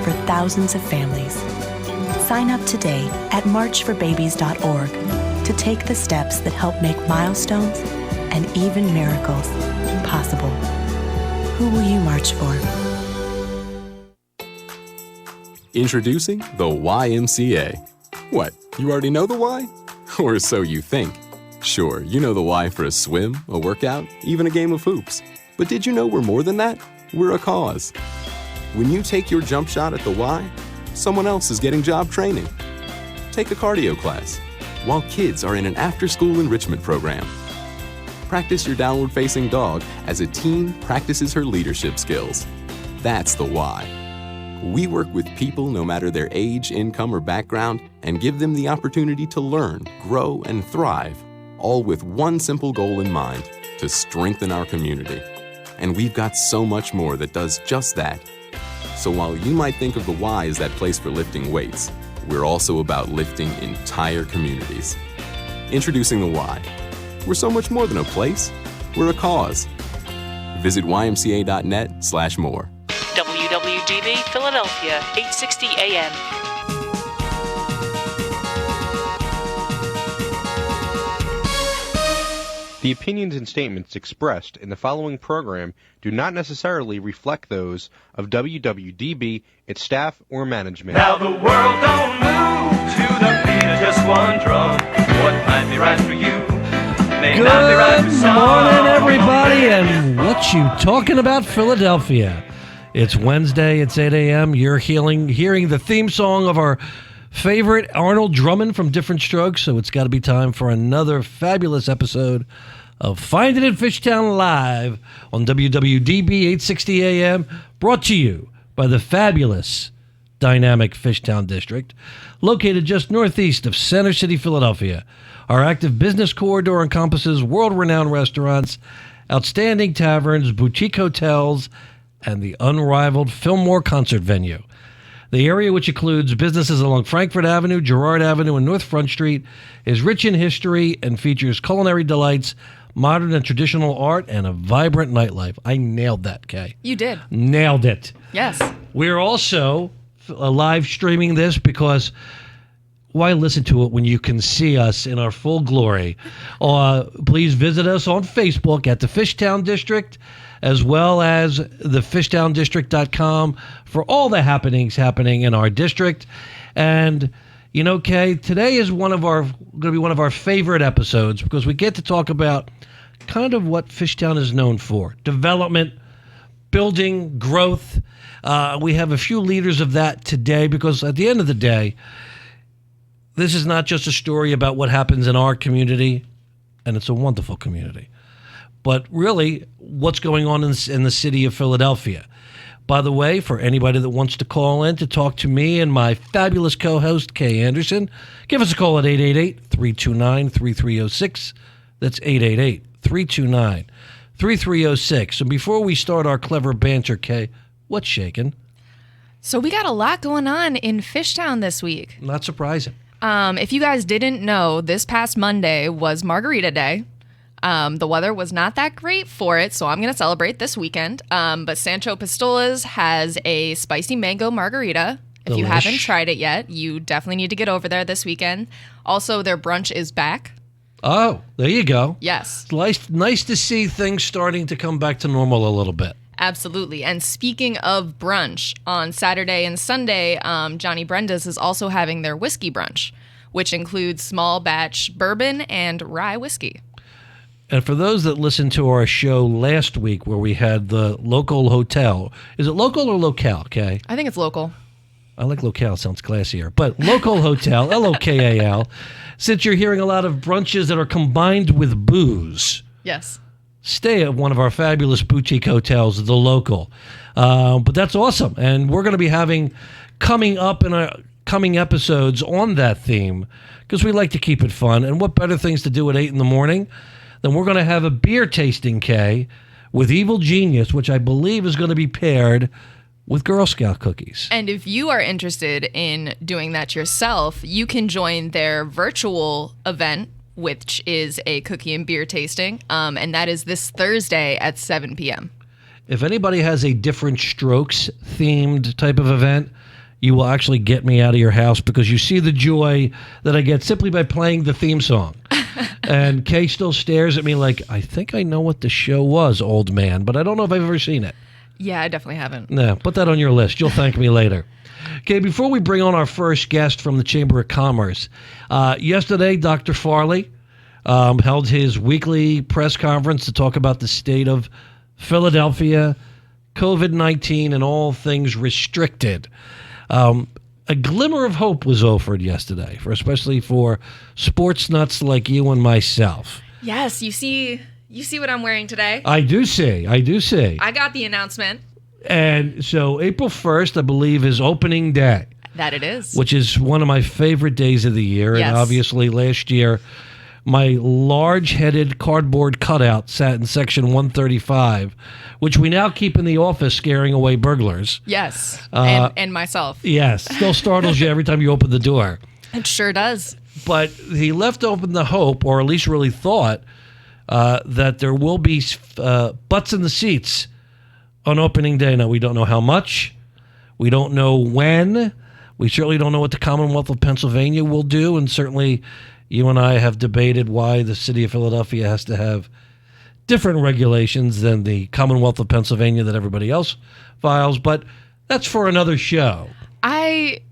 for thousands of families. Sign up today at marchforbabies.org to take the steps that help make milestones and even miracles possible. Who will you march for? Introducing the YMCA. What, you already know the why? Or so you think. Sure, you know the why for a swim, a workout, even a game of hoops. But did you know we're more than that? We're a cause. When you take your jump shot at the Y, someone else is getting job training. Take a cardio class, while kids are in an after-school enrichment program. Practice your downward-facing dog as a teen practices her leadership skills. That's the why. We work with people no matter their age, income, or background and give them the opportunity to learn, grow, and thrive, all with one simple goal in mind, to strengthen our community. And we've got so much more that does just that. So while you might think of the Y as that place for lifting weights, we're also about lifting entire communities. Introducing the Y. We're so much more than a place. We're a cause. Visit ymca.net/more. WWDB Philadelphia, 860 AM. The opinions and statements expressed in the following program do not necessarily reflect those of WWDB, its staff, or management. Now the world don't move to the beat of just one drum. What might be right for you may not be right for some. Good morning, everybody, and what you talking about, Philadelphia? It's Wednesday, it's 8 a.m. You're hearing the theme song of our favorite Arnold Drummond from Different Strokes, so it's got to be time for another fabulous episode of Find It in Fishtown Live on WWDB 860 AM, brought to you by the fabulous dynamic Fishtown District, located just northeast of Center City, Philadelphia. Our active business corridor encompasses world-renowned restaurants, outstanding taverns, boutique hotels, and the unrivaled Fillmore concert venue. The area, which includes businesses along Frankfort Avenue, Girard Avenue, and North Front Street, is rich in history and features culinary delights, modern and traditional art, and a vibrant nightlife. I nailed that, Kay. You did. Nailed it. Yes. We're also live streaming this because why listen to it when you can see us in our full glory? Please visit us on Facebook at the Fishtown District, as well as the fishtowndistrict.com for all the happenings happening in our district. And, you know, Kay, today is going to be one of our favorite episodes because we get to talk about kind of what Fishtown is known for: development, building, growth. We have a few leaders of that today because at the end of the day, this is not just a story about what happens in our community, and it's a wonderful community, but really what's going on in the city of Philadelphia. By the way, for anybody that wants to call in to talk to me and my fabulous co-host, Kay Anderson, give us a call at 888-329-3306. That's 888-329-3306. And before we start our clever banter, Kay, what's shaking? So we got a lot going on in Fishtown this week. Not surprising. If you guys didn't know, this past Monday was Margarita Day. The weather was not that great for it, so I'm going to celebrate this weekend. But Sancho Pistolas has a spicy mango margarita. If you haven't tried it yet, you definitely need to get over there this weekend. Also, their brunch is back. Oh, there you go. Yes. It's nice to see things starting to come back to normal a little bit. Absolutely. And speaking of brunch, on Saturday and Sunday, Johnny Brenda's is also having their whiskey brunch, which includes small batch bourbon and rye whiskey. And for those that listened to our show last week where we had the local hotel, is it local or locale, Kay? I think it's local. I like locale, sounds classier. But local hotel, L-O-K-A-L, since you're hearing a lot of brunches that are combined with booze. Yes. Stay at one of our fabulous boutique hotels, the local. But that's awesome. And we're going to be having coming up in our coming episodes on that theme because we like to keep it fun. And what better things to do at 8 in the morning than we're going to have a beer tasting, Kay, with Evil Genius, which I believe is going to be paired with Girl Scout cookies. And if you are interested in doing that yourself, you can join their virtual event, which is a cookie and beer tasting, and that is this Thursday at 7 p.m. if anybody has a different strokes themed type of event, you will actually get me out of your house because you see the joy that I get simply by playing the theme song. And Kay still stares at me like, I think I know what the show was, old man, but I don't know if I've ever seen it. Yeah, I definitely haven't. No, put that on your list. You'll thank me later. Okay, before we bring on our first guest from the Chamber of Commerce, yesterday, Dr. Farley held his weekly press conference to talk about the state of Philadelphia, COVID-19, and all things restricted. A glimmer of hope was offered yesterday, especially for sports nuts like you and myself. Yes, you see what I'm wearing today? I do see. I got the announcement. And so April 1st, I believe, is opening day. That it is. Which is one of my favorite days of the year. Yes. And obviously last year, my large-headed cardboard cutout sat in section 135, which we now keep in the office scaring away burglars. Yes, and myself. Yes, still startles you every time you open the door. It sure does. But he left open the hope, or at least really thought, that there will be butts in the seats on opening day. Now, we don't know how much. We don't know when. We certainly don't know what the Commonwealth of Pennsylvania will do, and certainly you and I have debated why the city of Philadelphia has to have different regulations than the Commonwealth of Pennsylvania that everybody else files, but that's for another show. I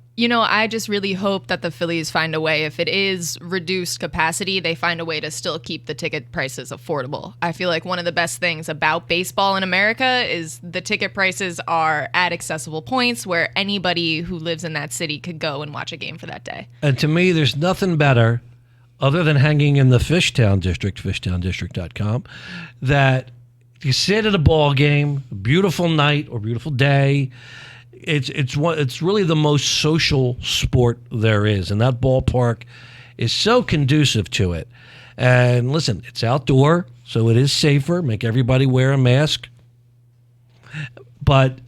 just really hope that the Phillies find a way. If it is reduced capacity, they find a way to still keep the ticket prices affordable. I feel like one of the best things about baseball in America is the ticket prices are at accessible points where anybody who lives in that city could go and watch a game for that day. And to me, there's nothing better other than hanging in the Fishtown district, fishtowndistrict.com, that you sit at a ball game, a beautiful night or beautiful day. It's really the most social sport there is, and that ballpark is so conducive to it. And listen, it's outdoor, so it is safer. Make everybody wear a mask. But,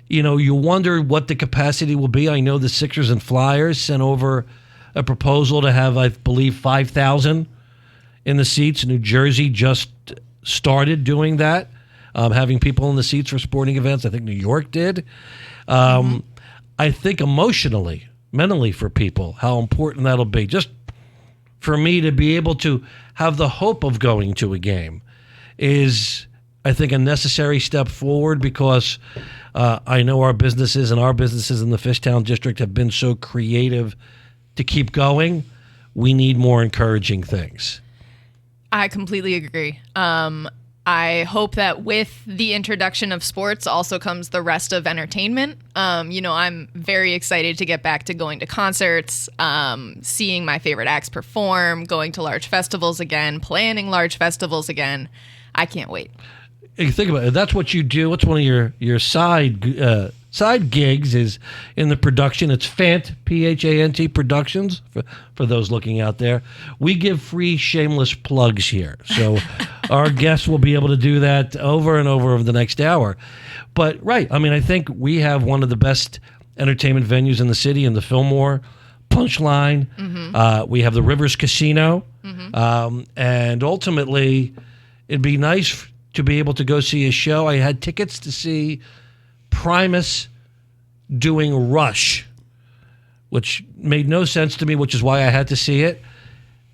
you wonder what the capacity will be. I know the Sixers and Flyers sent over a proposal to have, I believe, 5,000 in the seats. New Jersey just started doing that, having people in the seats for sporting events. I think New York did. I think emotionally, mentally for people, how important that'll be. Just for me to be able to have the hope of going to a game is, I think, a necessary step forward because I know our businesses in the Fishtown district have been so creative to keep going. We need more encouraging things. I completely agree. I hope that with the introduction of sports also comes the rest of entertainment. I'm very excited to get back to going to concerts, seeing my favorite acts perform, going to large festivals again, planning large festivals again. I can't wait. You think about it. That's what you do. What's one of your side gigs is in the production. It's Phant, P-H-A-N-T Productions, for those looking out there. We give free shameless plugs here. So our guests will be able to do that over and over the next hour. But, right, I think we have one of the best entertainment venues in the city in the Fillmore, Punchline. Mm-hmm. We have the Rivers Casino. Mm-hmm. And ultimately, it'd be nice to be able to go see a show. I had tickets to see Primus doing Rush, which made no sense to me, which is why I had to see it.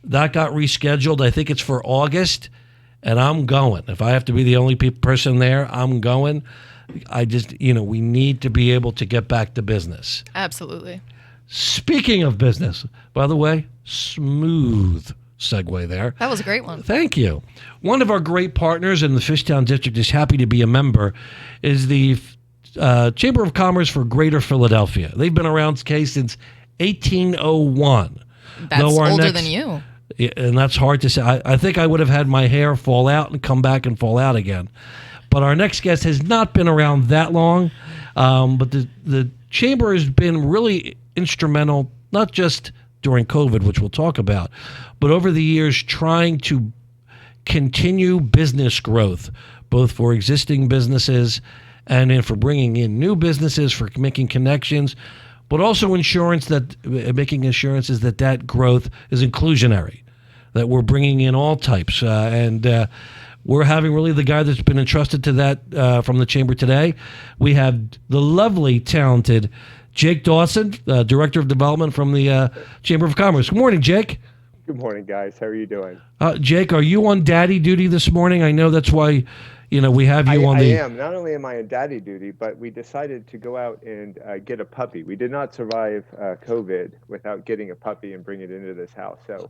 That got rescheduled. I think it's for August, and I'm going. If I have to be the only person there, I'm going. I just, we need to be able to get back to business. Absolutely. Speaking of business, by the way, smooth segue there. That was a great one. Thank you. One of our great partners in the Fishtown District is happy to be a member, is the Chamber of Commerce for Greater Philadelphia. They've been around, Kay, since 1801. That's older than you. And that's hard to say. I think I would have had my hair fall out and come back and fall out again. But our next guest has not been around that long. But the Chamber has been really instrumental, not just during COVID, which we'll talk about, but over the years trying to continue business growth, both for existing businesses and for bringing in new businesses, for making connections, but also making assurances that growth is inclusionary, that we're bringing in all types. And we're having really the guy that's been entrusted to that from the Chamber today. We have the lovely, talented Jake Dawson, Director of Development from the Chamber of Commerce. Good morning, Jake. Good morning, guys. How are you doing? Jake, are you on daddy duty this morning? I know that's why, we have you on the... I am. Not only am I on daddy duty, but we decided to go out and get a puppy. We did not survive COVID without getting a puppy and bring it into this house. So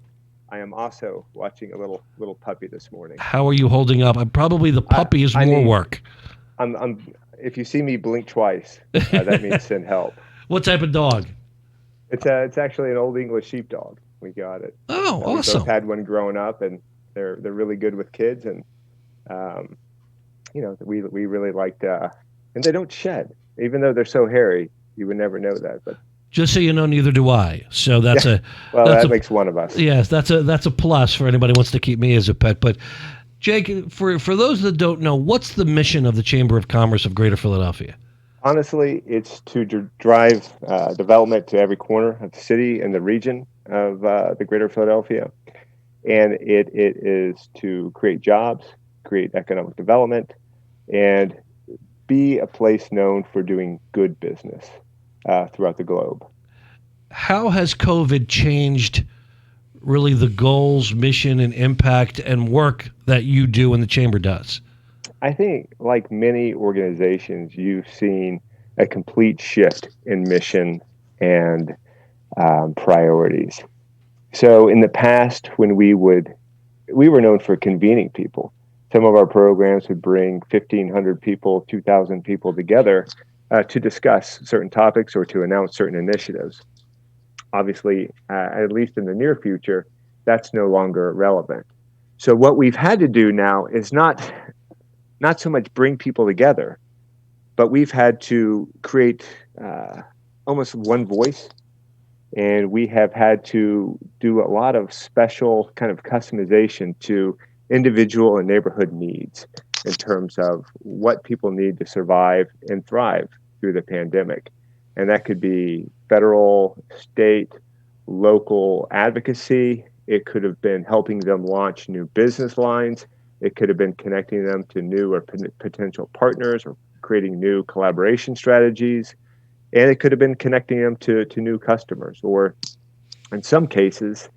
I am also watching a little puppy this morning. How are you holding up? Probably the puppy is more work. If you see me blink twice, that means send help. What type of dog? It's actually an old English sheepdog. We got it. Oh, awesome. We both had one growing up, and they're really good with kids, and we really liked. And they don't shed, even though they're so hairy. You would never know that, but just so you know, neither do I. So that's that makes one of us. Yes, that's a plus for anybody who wants to keep me as a pet. But Jake, for those that don't know, what's the mission of the Chamber of Commerce of Greater Philadelphia? Honestly, it's to drive development to every corner of the city and the region of the Greater Philadelphia. And it is to create jobs, create economic development, and be a place known for doing good business throughout the globe. How has COVID changed really the goals, mission, and impact and work that you do and the Chamber does? I think, like many organizations, you've seen a complete shift in mission and priorities. So in the past, when we were known for convening people. Some of our programs would bring 1,500 people, 2,000 people together to discuss certain topics or to announce certain initiatives. Obviously, at least in the near future, that's no longer relevant. So what we've had to do now is not so much bring people together, but we've had to create almost one voice. And we have had to do a lot of special kind of customization to individual and neighborhood needs in terms of what people need to survive and thrive through the pandemic. And that could be federal, state, local advocacy. It could have been helping them launch new business lines. It could have been connecting them to new or potential partners or creating new collaboration strategies. And it could have been connecting them to new customers. Or in some cases,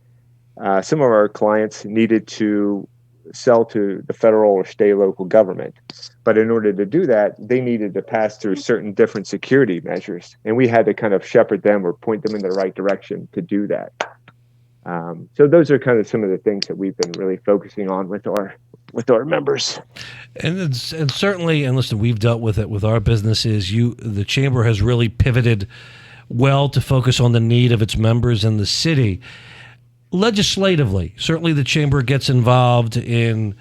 some of our clients needed to sell to the federal or state local government. But in order to do that, they needed to pass through certain different security measures. And we had to kind of shepherd them or point them in the right direction to do that. So those are kind of some of the things that we've been really focusing on with our members. And certainly, and listen, we've dealt with it with our businesses. The Chamber has really pivoted well to focus on the need of its members in the city. Legislatively, certainly the Chamber gets involved in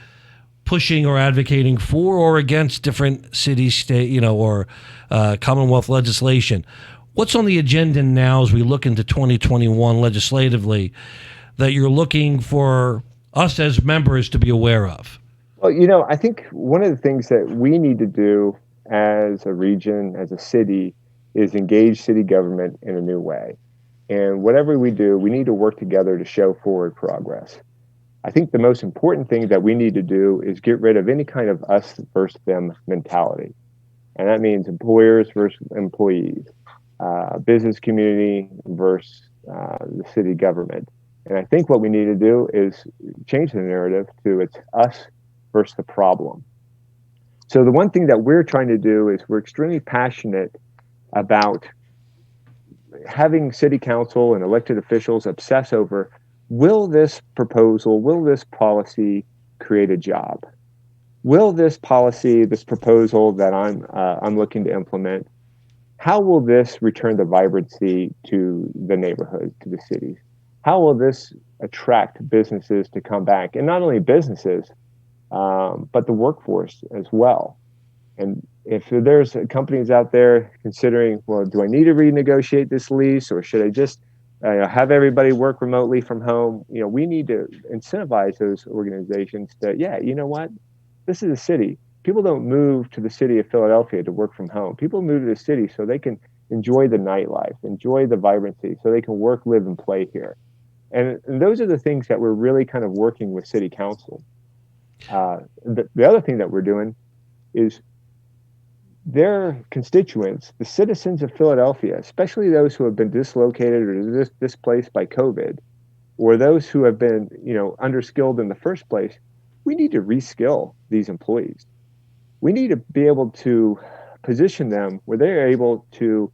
pushing or advocating for or against different city, state, or Commonwealth legislation. What's on the agenda now as we look into 2021 legislatively that you're looking for us as members to be aware of? Well, I think one of the things that we need to do as a region, as a city, is engage city government in a new way. And whatever we do, we need to work together to show forward progress. I think the most important thing that we need to do is get rid of any kind of us versus them mentality. And that means employers versus employees, business community versus the city government. And I think what we need to do is change the narrative to it's us versus the problem. So the one thing that we're trying to do is we're extremely passionate about having city council and elected officials obsess over, will this proposal, will this policy create a job? Will this policy, this proposal that I'm looking to implement, how will this return the vibrancy to the neighborhood, to the cities? How will this attract businesses to come back? And not only businesses, but the workforce as well. And if there's companies out there considering, well, do I need to renegotiate this lease, or should I just have everybody work remotely from home? We need to incentivize those organizations that, you know what? This is a city. People don't move to the city of Philadelphia to work from home. People move to the city so they can enjoy the nightlife, enjoy the vibrancy, so they can work, live, and play here. And those are the things that we're really kind of working with city council. The other thing that we're doing is their constituents, the citizens of Philadelphia, especially those who have been dislocated or displaced by COVID, or those who have been, underskilled in the first place, we need to reskill these employees. We need to be able to position them where they're able to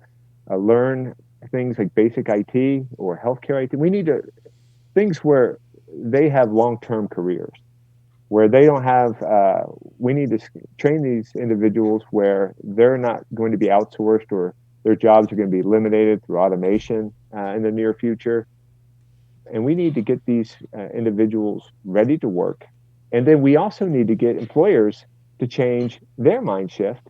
learn things like basic IT or healthcare IT. We need things where they have long-term careers, where they don't have, we need to train these individuals where they're not going to be outsourced or their jobs are going to be eliminated through automation in the near future. And we need to get these individuals ready to work. And then we also need to get employers to change their mind shift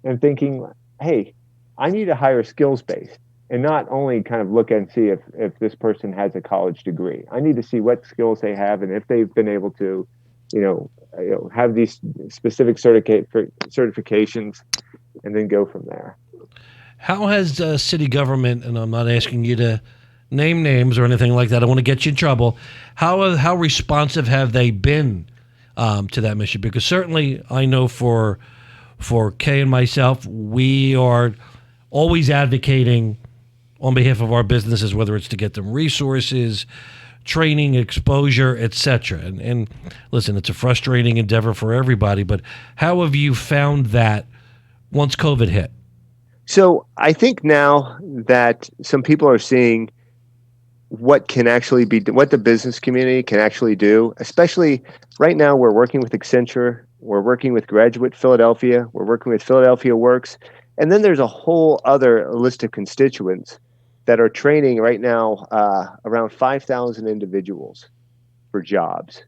and thinking, hey, I need to hire skills-based and not only kind of look and see if this person has a college degree. I need to see what skills they have and if they've been able to have these specific certifications, and then go from there. How has city government, and I'm not asking you to name names or anything like that, I don't want to get you in trouble, how responsive have they been to that mission? Because certainly I know for Kay and myself, we are always advocating on behalf of our businesses, whether it's to get them resources, training, exposure, etc. And listen, it's a frustrating endeavor for everybody, but how have you found that once COVID hit? So I think now that some people are seeing what can actually be, what the business community can actually do, especially right now, we're working with Accenture, we're working with Graduate Philadelphia, we're working with Philadelphia Works, and then there's a whole other list of constituents that are training right now around 5,000 individuals for jobs.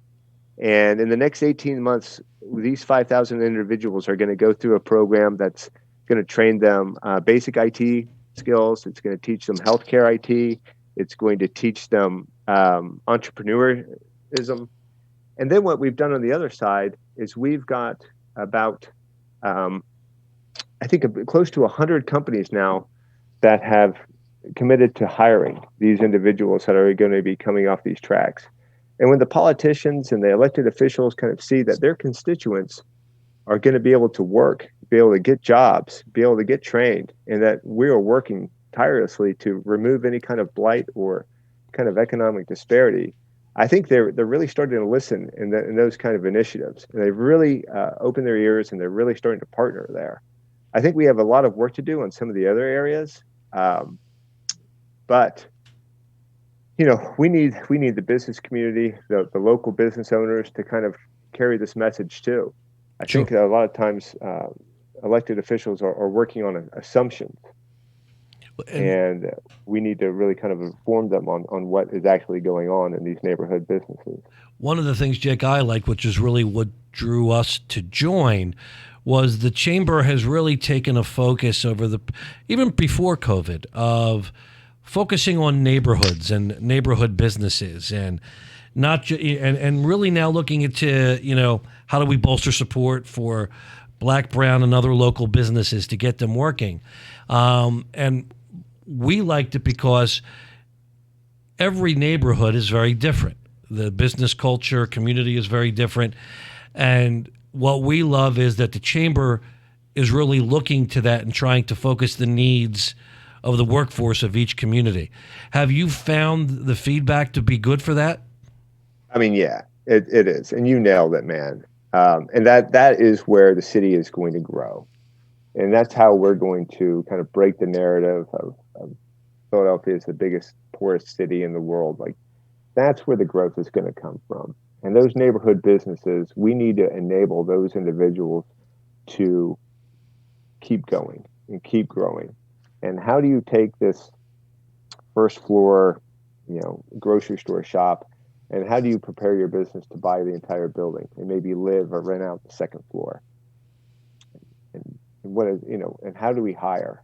And in the next 18 months, these 5,000 individuals are going to go through a program that's going to train them basic IT skills. It's going to teach them healthcare IT. It's going to teach them entrepreneurism. And then what we've done on the other side is we've got about, I think, close to 100 companies now that have committed to hiring these individuals that are going to be coming off these tracks. And when the politicians and the elected officials kind of see that their constituents are going to be able to work, be able to get jobs, be able to get trained, and that we are working tirelessly to remove any kind of blight or kind of economic disparity, I think they're really starting to listen in those kind of initiatives. And they've really opened their ears, and they're really starting to partner there. I think we have a lot of work to do on some of the other areas. But we need the business community, the local business owners to kind of carry this message too. I think that a lot of times elected officials are working on assumptions, and we need to really kind of inform them on what is actually going on in these neighborhood businesses. One of the things, Jake, I like, which is really what drew us to join, was the chamber has really taken a focus even before COVID of focusing on neighborhoods and neighborhood businesses, and and really now looking into how do we bolster support for Black, brown, and other local businesses to get them working, and we liked it because every neighborhood is very different. The business culture, community is very different, and what we love is that the chamber is really looking to that and trying to focus the needs of the workforce of each community. Have you found the feedback to be good for that? I mean, yeah, it is. And you nailed it, man. And that is where the city is going to grow. And that's how we're going to kind of break the narrative of Philadelphia is the biggest, poorest city in the world. Like, that's where the growth is going to come from. And those neighborhood businesses, we need to enable those individuals to keep going and keep growing. And how do you take this first floor, grocery store shop, and how do you prepare your business to buy the entire building and maybe live or rent out the second floor? And what is, and how do we hire?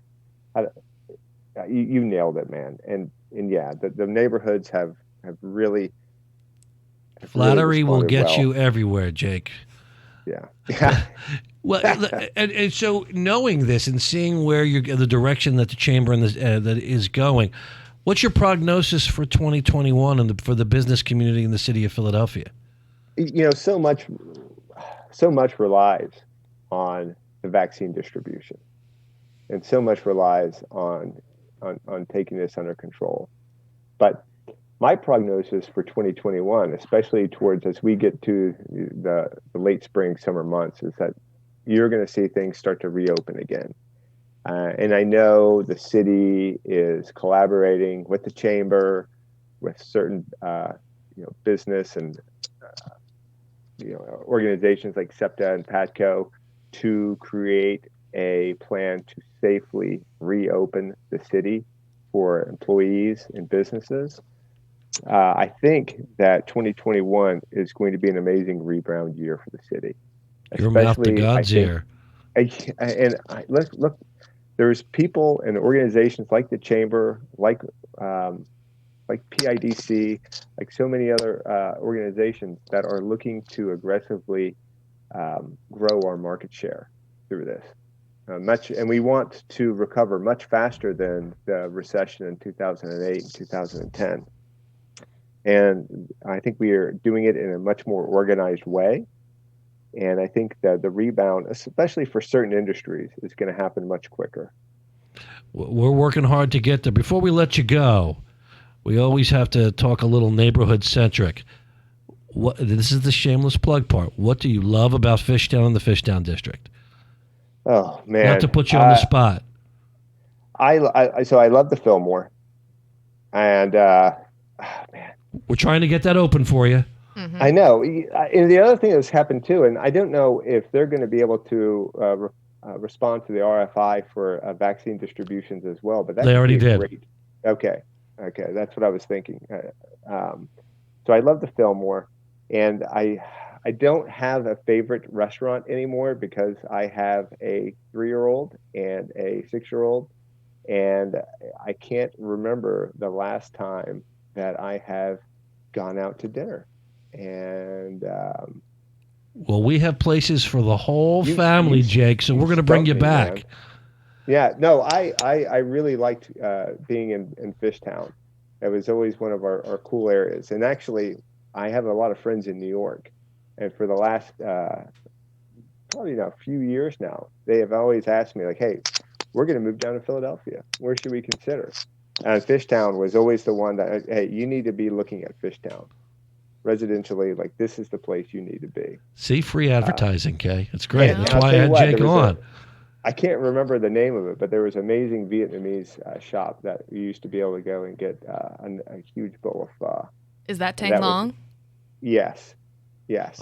You nailed it, man. And yeah, the neighborhoods have really. Flattery will get you everywhere, Jake. Yeah. Well, and so knowing this and seeing where the direction that the chamber and that is going, what's your prognosis for 2021 and for the business community in the city of Philadelphia? So much so much relies on the vaccine distribution, and so much relies on taking this under control. But my prognosis for 2021, especially towards as we get to the late spring, summer months, is that you're going to see things start to reopen again. And I know the city is collaborating with the chamber, with certain business and organizations like SEPTA and PATCO to create a plan to safely reopen the city for employees and businesses. I think that 2021 is going to be an amazing rebound year for the city. Your mouth to God's ear. Look, there's people and organizations like the chamber, like PIDC, like so many other organizations that are looking to aggressively grow our market share through this. And we want to recover much faster than the recession in 2008 and 2010. And I think we are doing it in a much more organized way. And I think that the rebound, especially for certain industries, is going to happen much quicker. We're working hard to get there. Before we let you go, we always have to talk a little neighborhood-centric. This is the shameless plug part. What do you love about Fishtown and the Fishtown district? Oh, man. Not to put you on the spot. So I love the Fillmore. And, man. We're trying to get that open for you. Mm-hmm. I know. And the other thing that's happened too, and I don't know if they're going to be able to respond to the RFI for vaccine distributions as well, but they already did. Great. Okay, that's what I was thinking. So I love the Fillmore, and I don't have a favorite restaurant anymore because I have a 3-year-old and a 6-year-old, and I can't remember the last time that I have gone out to dinner. And well, we have places for the whole family, Jake, so we're going to bring you back. Man. Yeah, no, I really liked being in Fishtown. It was always one of our cool areas. And actually, I have a lot of friends in New York. And for the last probably a few years now, they have always asked me, like, hey, we're going to move down to Philadelphia. Where should we consider? And Fishtown was always the one that, hey, you need to be looking at Fishtown. Residentially, like, this is the place you need to be. See, free advertising, Kay. It's great. Yeah. That's why I had Jake on. I can't remember the name of it, but there was an amazing Vietnamese shop that we used to be able to go and get a huge bowl of pho. Is that Tang Long? Yes.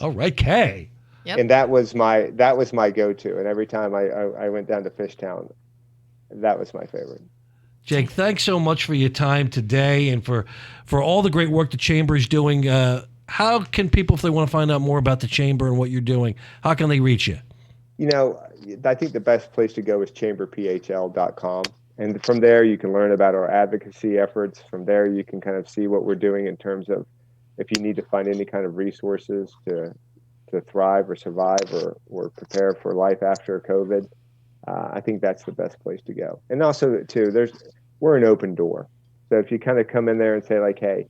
All right, Kay. Yep. And that was my go-to. And every time I went down to Fishtown, that was my favorite. Jake, thanks so much for your time today and for all the great work the Chamber is doing. How can people, if they want to find out more about the Chamber and what you're doing, how can they reach you? I think the best place to go is chamberphl.com. And from there, you can learn about our advocacy efforts. From there, you can kind of see what we're doing in terms of if you need to find any kind of resources to thrive or survive or prepare for life after COVID. I think that's the best place to go. And also, too, we're an open door. So if you kind of come in there and say, like, hey,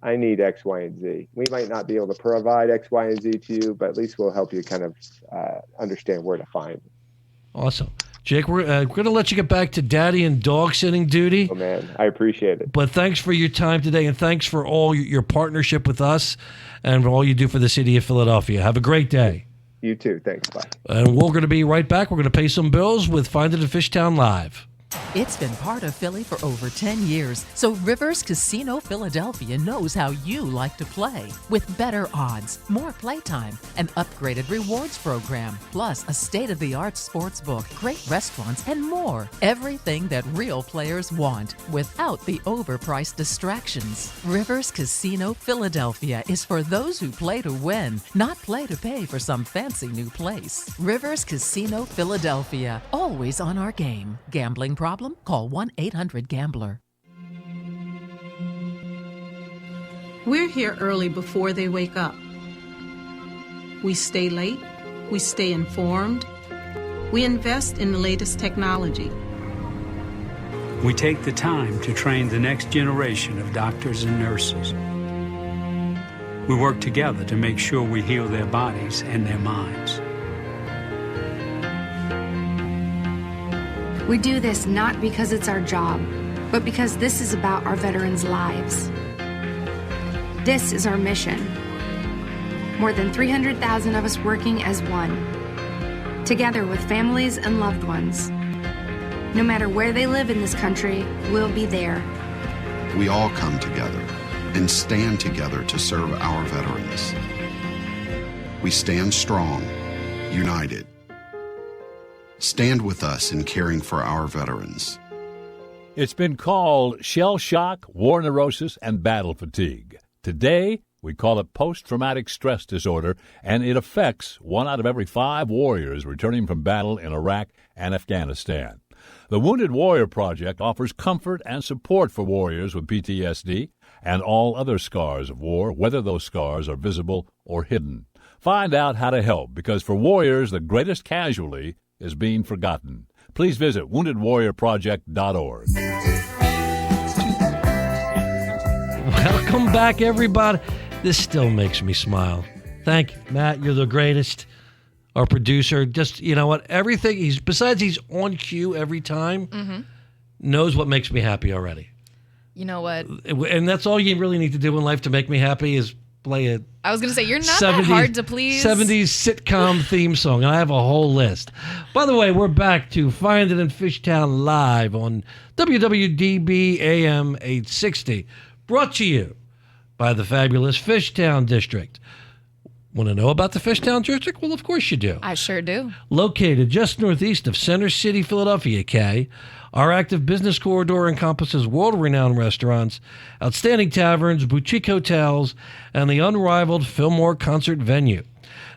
I need X, Y, and Z. We might not be able to provide X, Y, and Z to you, but at least we'll help you kind of understand where to find it. Awesome. Jake, we're going to let you get back to daddy and dog sitting duty. Oh, man, I appreciate it. But thanks for your time today, and thanks for all your partnership with us and for all you do for the city of Philadelphia. Have a great day. You too. Thanks. Bye. And we're going to be right back. We're going to pay some bills with Find It at Fishtown Live. It's been part of Philly for over 10 years, so Rivers Casino Philadelphia knows how you like to play. With better odds, more playtime, an upgraded rewards program, plus a state-of-the-art sports book, great restaurants, and more. Everything that real players want, without the overpriced distractions. Rivers Casino Philadelphia is for those who play to win, not play to pay for some fancy new place. Rivers Casino Philadelphia, always on our game. Gambling problem? Call 1-800-GAMBLER. We're here early before they wake up. We stay late. We stay informed. We invest in the latest technology. We take the time to train the next generation of doctors and nurses. We work together to make sure we heal their bodies and their minds. We do this not because it's our job, but because this is about our veterans' lives. This is our mission. More than 300,000 of us working as one, together with families and loved ones. No matter where they live in this country, we'll be there. We all come together and stand together to serve our veterans. We stand strong, united. Stand with us in caring for our veterans. It's been called shell shock, war neurosis, and battle fatigue. Today, we call it post-traumatic stress disorder, and it affects 1 out of every 5 warriors returning from battle in Iraq and Afghanistan. The Wounded Warrior Project offers comfort and support for warriors with PTSD and all other scars of war, whether those scars are visible or hidden. Find out how to help, because for warriors, the greatest casualty is being forgotten. Please visit woundedwarriorproject.org. Welcome back, everybody. This still makes me smile. Thank you, Matt. You're the greatest. Our producer, just, you know what, everything, besides he's on cue every time, knows what makes me happy already. You know what? And that's all you really need to do in life to make me happy is play a I was going to say, you're not that hard to please. 70s sitcom theme song, and I have a whole list. By the way, we're back to Find It in Fishtown live on WWDB AM 860, brought to you by the fabulous Fishtown District. Want to know about the Fishtown District? Well, of course you do. I sure do. Located just northeast of Center City, Philadelphia, Kae, our active business corridor encompasses world-renowned restaurants, outstanding taverns, boutique hotels, and the unrivaled Fillmore concert venue.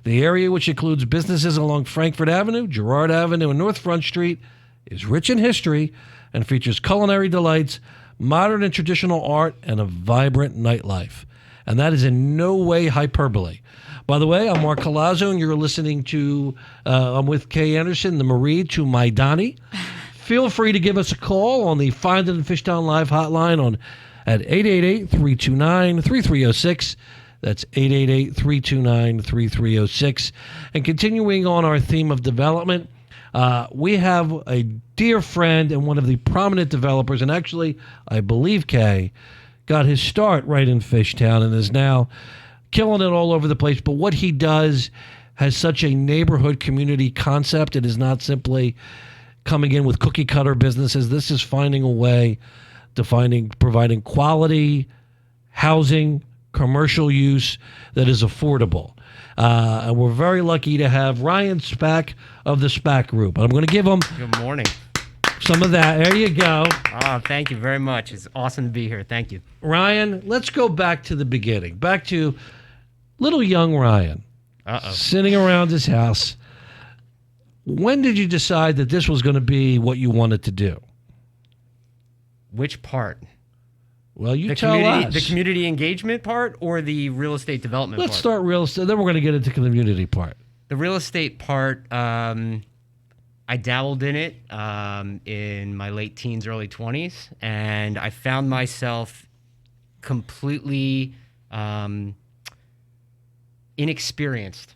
The area, which includes businesses along Frankfort Avenue, Girard Avenue, and North Front Street, is rich in history and features culinary delights, modern and traditional art, and a vibrant nightlife. And that is in no way hyperbole. By the way, I'm Mark Colazzo, and you're listening to, I'm with Kay Anderson, the Marie to my Donnie. Feel free to give us a call on the Find It in Fishtown Live hotline at 888-329-3306. That's 888-329-3306. And continuing on our theme of development, we have a dear friend and one of the prominent developers, and actually, I believe Kay got his start right in Fishtown and is now killing it all over the place. But what he does has such a neighborhood community concept. It is not simply coming in with cookie cutter businesses. This is finding a way to providing quality housing, commercial use that is affordable. And we're very lucky to have Ryanspak of the Spak Group. I'm going to give him Good morning. Some of that. There you go. Oh, thank you very much. It's awesome to be here. Thank you. Ryan, let's go back to the beginning. Back to little young Ryan. Sitting around his house. When did you decide that this was going to be what you wanted to do? Which part? Well, you tell us. The community engagement part or the real estate development part? Let's start real estate, then we're going to get into the community part. The real estate part, I dabbled in it in my late teens, early 20s, and I found myself completely inexperienced.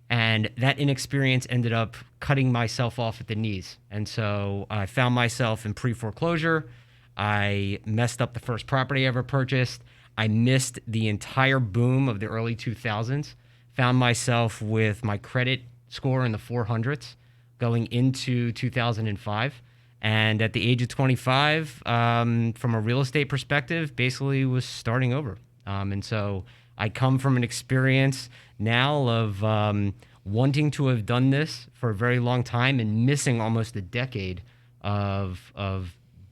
And that inexperience ended up cutting myself off at the knees. And so I found myself in pre-foreclosure. I messed up the first property I ever purchased. I missed the entire boom of the early 2000s. Found myself with my credit score in the 400s going into 2005. And at the age of 25, from a real estate perspective, basically was starting over. And so I come from an experience now of wanting to have done this for a very long time and missing almost a decade of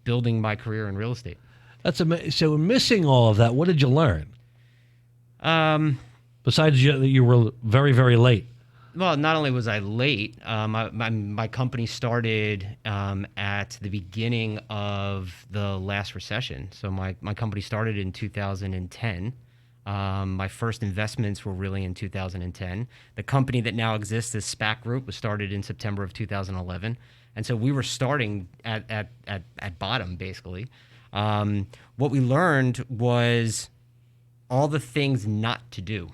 building my career in real estate. That's amazing. So missing all of that, what did you learn? Besides you were very, very late. Well, not only was I late, my company started at the beginning of the last recession. So my company started in 2010. My first investments were really in 2010. The company that now exists as Spak Group was started in September of 2011. And so we were starting at bottom, basically. What we learned was all the things not to do.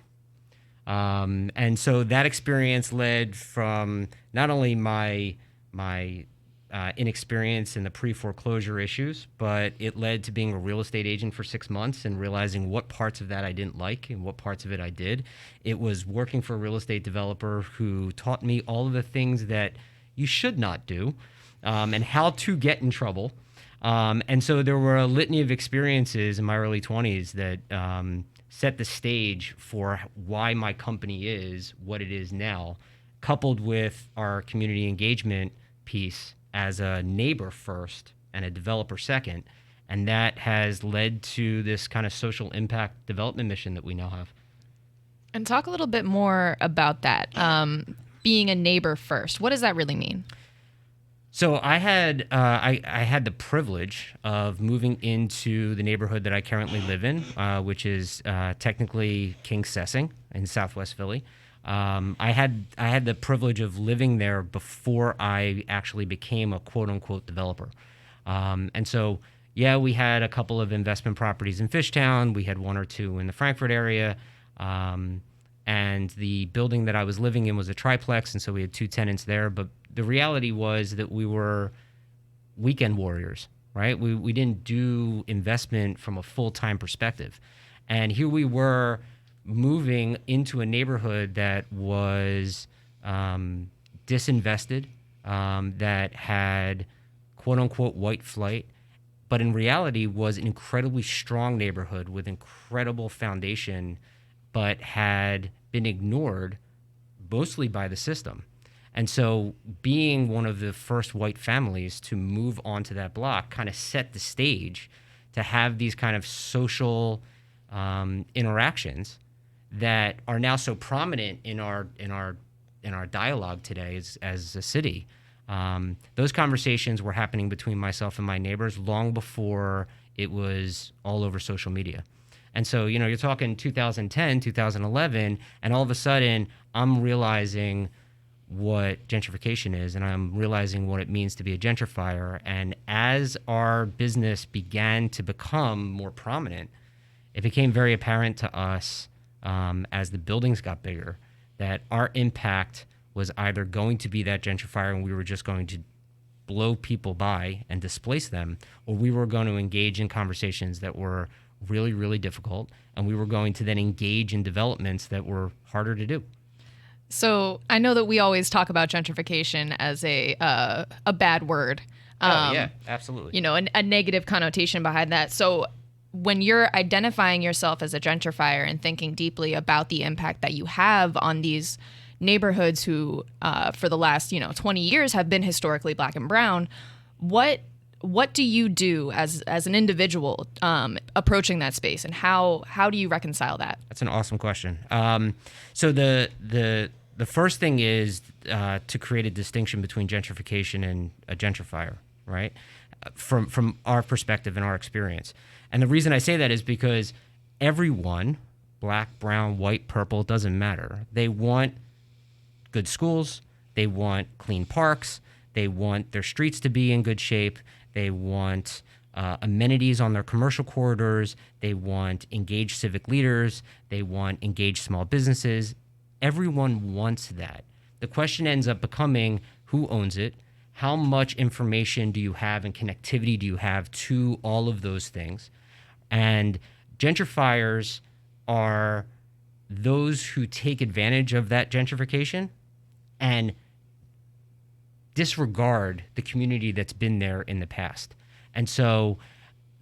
And so that experience led from not only my inexperience in the pre-foreclosure issues, but it led to being a real estate agent for 6 months and realizing what parts of that I didn't like and what parts of it I did. It was working for a real estate developer who taught me all of the things that you should not do, and how to get in trouble. And so there were a litany of experiences in my early 20s that set the stage for why my company is what it is now, coupled with our community engagement piece as a neighbor first and a developer second. And that has led to this kind of social impact development mission that we now have. And talk a little bit more about that, being a neighbor first. What does that really mean? So I had I had the privilege of moving into the neighborhood that I currently live in, which is technically King Sessing in Southwest Philly. I had the privilege of living there before I actually became a quote unquote developer, and so yeah, we had a couple of investment properties in Fishtown. We had one or two in the Frankfurt area. And the building that I was living in was a triplex, and so we had 2 tenants there. But the reality was that we were weekend warriors, right? We didn't do investment from a full-time perspective. And here we were moving into a neighborhood that was disinvested, that had quote-unquote white flight, but in reality was an incredibly strong neighborhood with incredible foundation, but had been ignored mostly by the system. And so being one of the first white families to move onto that block kind of set the stage to have these kind of social interactions that are now so prominent in our dialogue today as a city. Those conversations were happening between myself and my neighbors long before it was all over social media. And so, you know, you're talking 2010, 2011, and all of a sudden I'm realizing what gentrification is, and I'm realizing what it means to be a gentrifier. And as our business began to become more prominent, it became very apparent to us as the buildings got bigger that our impact was either going to be that gentrifier and we were just going to blow people by and displace them, or we were going to engage in conversations that were really, really difficult, and we were going to then engage in developments that were harder to do. So I know that we always talk about gentrification as a bad word. Yeah, absolutely. You know, a negative connotation behind that. So when you're identifying yourself as a gentrifier and thinking deeply about the impact that you have on these neighborhoods who, for the last 20 years have been historically Black and brown, what do you do as an individual approaching that space, and how do you reconcile that? That's an awesome question. So the first thing is to create a distinction between gentrification and a gentrifier, right? From our perspective and our experience. And the reason I say that is because everyone, Black, brown, white, purple, doesn't matter. They want good schools. They want clean parks. They want their streets to be in good shape. They want amenities on their commercial corridors. They want engaged civic leaders. They want engaged small businesses. Everyone wants that. The question ends up becoming who owns it, how much information do you have and connectivity do you have to all of those things. And gentrifiers are those who take advantage of that gentrification and disregard the community that's been there in the past. And so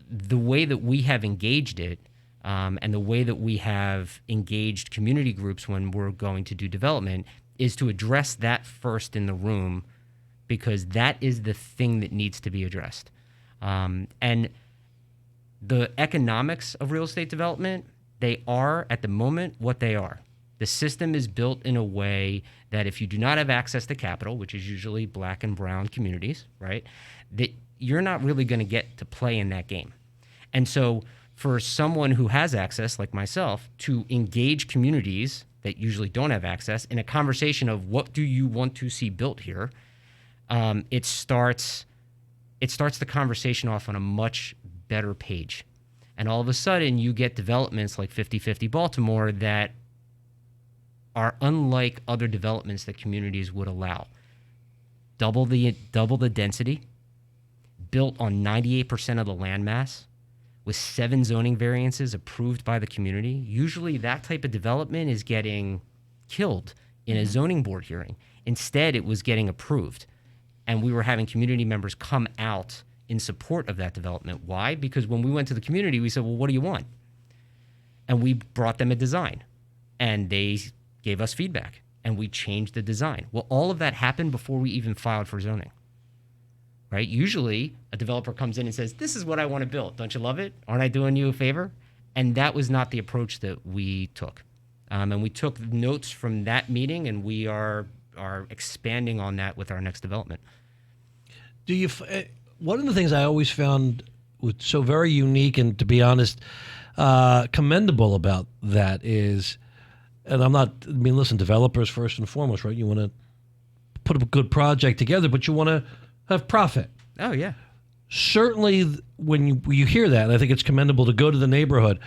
the way that we have engaged it, and the way that we have engaged community groups when we're going to do development, is to address that first in the room, because that is the thing that needs to be addressed. And the economics of real estate development, they are at the moment what they are. The system is built in a way that if you do not have access to capital, which is usually Black and brown communities, right, that you're not really going to get to play in that game. And so for someone who has access, like myself, to engage communities that usually don't have access in a conversation of what do you want to see built here, it starts the conversation off on a much better page. And all of a sudden, you get developments like 50/50 Baltimore that are unlike other developments that communities would allow. Double the density, built on 98% of the land mass, with 7 zoning variances approved by the community. Usually that type of development is getting killed in a zoning board hearing. Instead, it was getting approved. And we were having community members come out in support of that development. Why? Because when we went to the community, we said, well, what do you want? And we brought them a design. And they gave us feedback. And we changed the design. Well, all of that happened before we even filed for zoning. Right? Usually, a developer comes in and says, this is what I want to build. Don't you love it? Aren't I doing you a favor? And that was not the approach that we took. And we took notes from that meeting, and we are expanding on that with our next development. Do you? One of the things I always found was so very unique and, to be honest, commendable about that is, and listen, developers first and foremost, right? You want to put a good project together, but you want to have profit. Oh, yeah. Certainly, when you hear that, I think it's commendable to go to the neighborhood.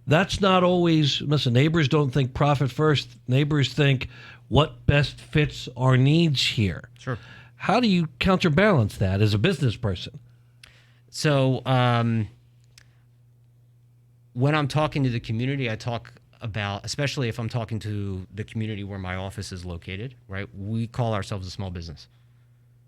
That's not always, listen, neighbors don't think profit first. Neighbors think what best fits our needs here. Sure. How do you counterbalance that as a business person? So when I'm talking to the community, I talk about, especially if I'm talking to the community where my office is located, right? We call ourselves a small business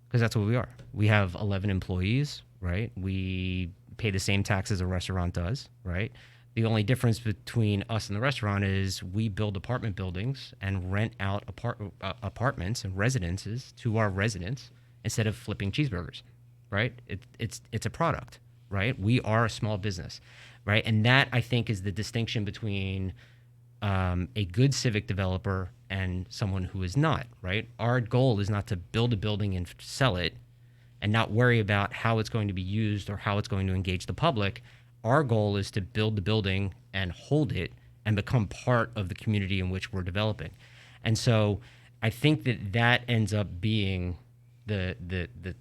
because that's what we are. We have 11 employees, right? We pay the same taxes a restaurant does, right? The only difference between us and the restaurant is we build apartment buildings and rent out apartments and residences to our residents instead of flipping cheeseburgers, right? It's a product, right? We are a small business, right? And that, I think, is the distinction between a good civic developer and someone who is not, right? Our goal is not to build a building and sell it and not worry about how it's going to be used or how it's going to engage the public. Our goal is to build the building and hold it and become part of the community in which we're developing. And so I think that ends up being the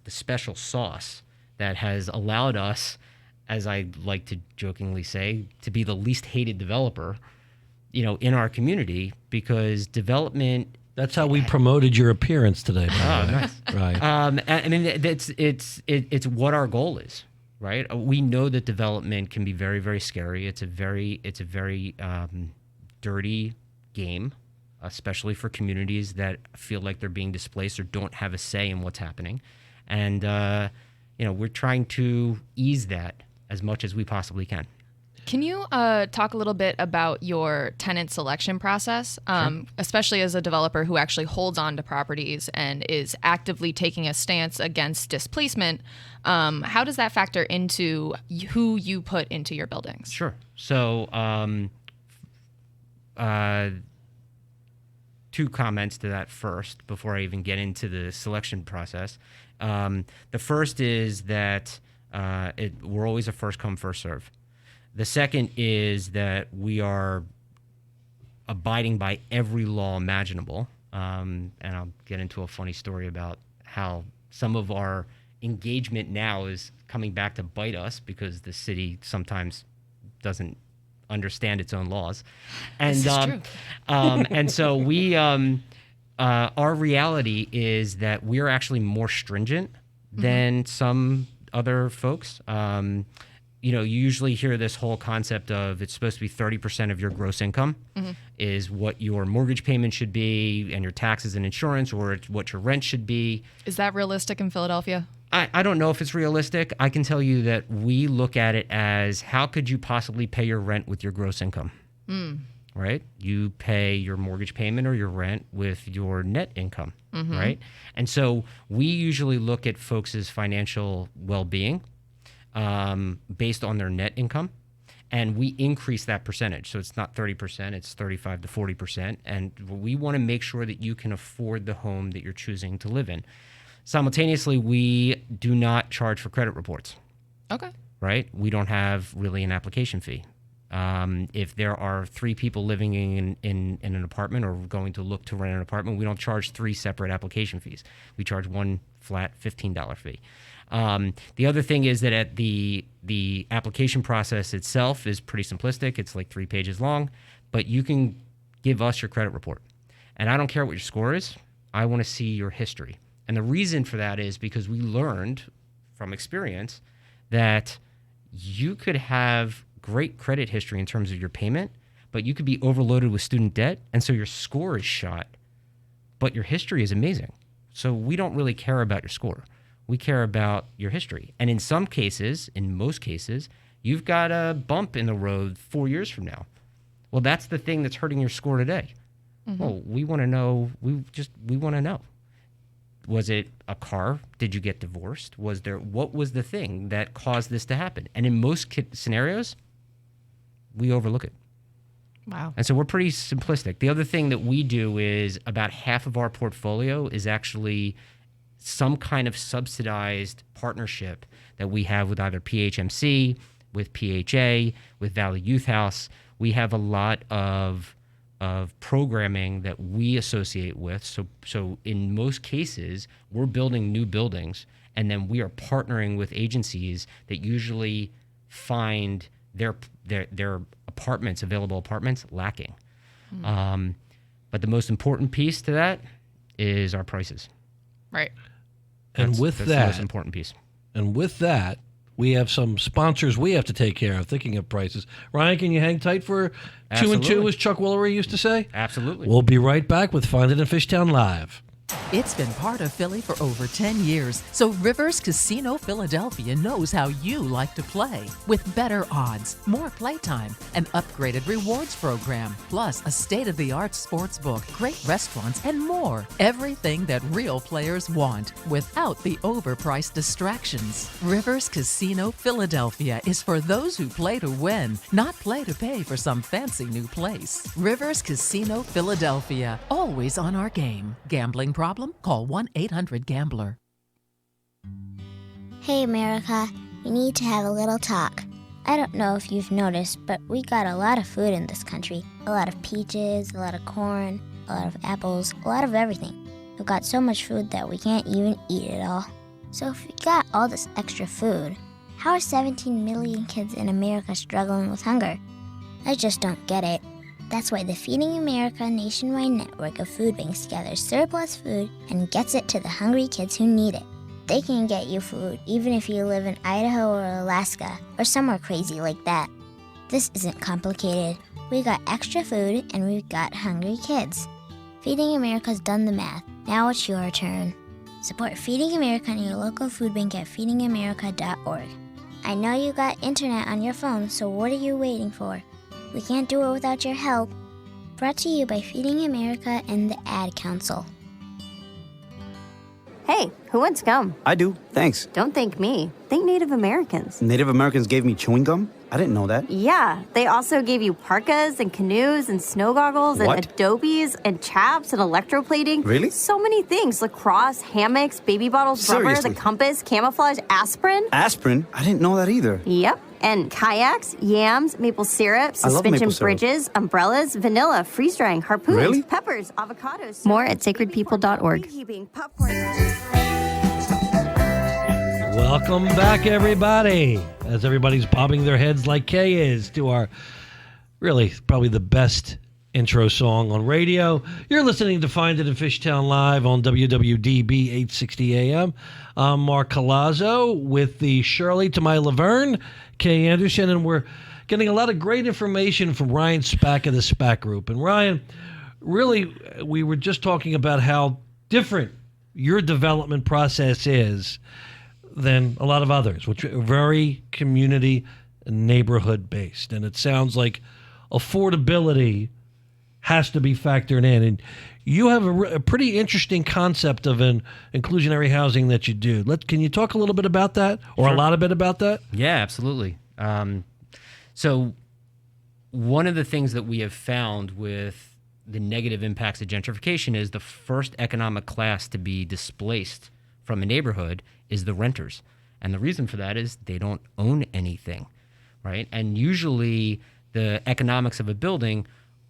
special sauce that has allowed us, as I like to jokingly say, to be the least hated developer, in our community, because development. That's how we promoted your appearance today. Nice. Right. I mean, it's what our goal is. Right, we know that development can be very, very scary. It's a very dirty game, especially for communities that feel like they're being displaced or don't have a say in what's happening. And we're trying to ease that as much as we possibly can. Can you talk a little bit about your tenant selection process, Sure. especially as a developer who actually holds on to properties and is actively taking a stance against displacement? How does that factor into who you put into your buildings? Sure. So 2 comments to that first before I even get into the selection process. The first is that we're always a first come, first serve. The second is that we are abiding by every law imaginable. And I'll get into a funny story about how some of our engagement now is coming back to bite us because the city sometimes doesn't understand its own laws. And, this is true. And so we, our reality is that we're actually more stringent than some other folks. You usually hear this whole concept of it's supposed to be 30% of your gross income is what your mortgage payment should be and your taxes and insurance, or it's what your rent should be. Is that realistic in Philadelphia? I don't know if it's realistic. I can tell you that we look at it as how could you possibly pay your rent with your gross income? Right? You pay your mortgage payment or your rent with your net income, right? And so we usually look at folks' financial well-being based on their net income, and we increase that percentage. So it's not 30%, it's 35 to 40%, and we want to make sure that you can afford the home that you're choosing to live in. Simultaneously, we do not charge for credit reports. Okay. Right? We don't have really an application fee. If there are 3 people living in an apartment or going to look to rent an apartment, we don't charge 3 separate application fees. We charge one flat $15 fee. The other thing is that at the application process itself is pretty simplistic. It's like 3 pages long, but you can give us your credit report. And I don't care what your score is. I want to see your history. And the reason for that is because we learned from experience that you could have great credit history in terms of your payment, but you could be overloaded with student debt, and so your score is shot, but your history is amazing. So we don't really care about your score. We care about your history. And in some cases, in most cases, you've got a bump in the road 4 years from now. Well, that's the thing that's hurting your score today. Mm-hmm. Well, we want to know. We want to know. Was it a car? Did you get divorced? What was the thing that caused this to happen? And in most scenarios, we overlook it. Wow. And so we're pretty simplistic. The other thing that we do is about half of our portfolio is actually some kind of subsidized partnership that we have with either PHMC, with PHA, with Valley Youth House. We have a lot of programming that we associate with. So in most cases, we're building new buildings, and then we are partnering with agencies that usually find their apartments, available apartments, lacking. But the most important piece to that is our prices. Right. And That's the most important piece. And with that, we have some sponsors we have to take care of, thinking of prices. Ryan, can you hang tight for 2 and 2, as Chuck Woolery used to say? Absolutely. We'll be right back with Find It in Fishtown Live. It's been part of Philly for over 10 years, so Rivers Casino Philadelphia knows how you like to play. With better odds, more playtime, an upgraded rewards program, plus a state-of-the-art sports book, great restaurants, and more. Everything that real players want, without the overpriced distractions. Rivers Casino Philadelphia is for those who play to win, not play to pay for some fancy new place. Rivers Casino Philadelphia, always on our game. Gambling problem? Call 1-800-GAMBLER. Hey America, we need to have a little talk. I don't know if you've noticed, but we got a lot of food in this country. A lot of peaches, a lot of corn, a lot of apples, a lot of everything. We've got so much food that we can't even eat it all. So if we got all this extra food, how are 17 million kids in America struggling with hunger? I just don't get it. That's why the Feeding America nationwide network of food banks gathers surplus food and gets it to the hungry kids who need it. They can get you food even if you live in Idaho or Alaska or somewhere crazy like that. This isn't complicated. We got extra food and we've got hungry kids. Feeding America's done the math. Now it's your turn. Support Feeding America and your local food bank at feedingamerica.org. I know you got internet on your phone, so what are you waiting for? We can't do it without your help. Brought to you by Feeding America and the Ad Council. Hey, who wants gum? I do, thanks. Don't thank me. Thank Native Americans. Native Americans gave me chewing gum? I didn't know that. Yeah, they also gave you parkas and canoes and snow goggles and adobes and chaps and electroplating. Really? So many things. Lacrosse, hammocks, baby bottles, rubber, Seriously? the compass, camouflage, aspirin. Aspirin? I didn't know that either. Yep. And kayaks, yams, maple syrup, I love maple suspension syrup. bridges, umbrellas, vanilla, freeze-drying, harpoons, Really? peppers, avocados. More at sacredpeople.org. Welcome back, everybody. As everybody's bobbing their heads like Kay is to our really probably the best intro song on radio. You're listening to Find It in Fishtown Live on WWDB 860 AM. I'm Mark Colazzo with the Shirley to my Laverne, Kay Anderson, and we're getting a lot of great information from Ryan Spak of the Spak Group. And Ryan, really, we were just talking about how different your development process is than a lot of others, which are very community and neighborhood based. And it sounds like affordability has to be factored in. And you have a pretty interesting concept of an inclusionary housing that you do. Can you talk a little bit about that, or Sure. a lot of bit about that? Yeah, absolutely. So one of the things that we have found with the negative impacts of gentrification is the first economic class to be displaced from a neighborhood is the renters. And the reason for that is they don't own anything, right? And usually the economics of a building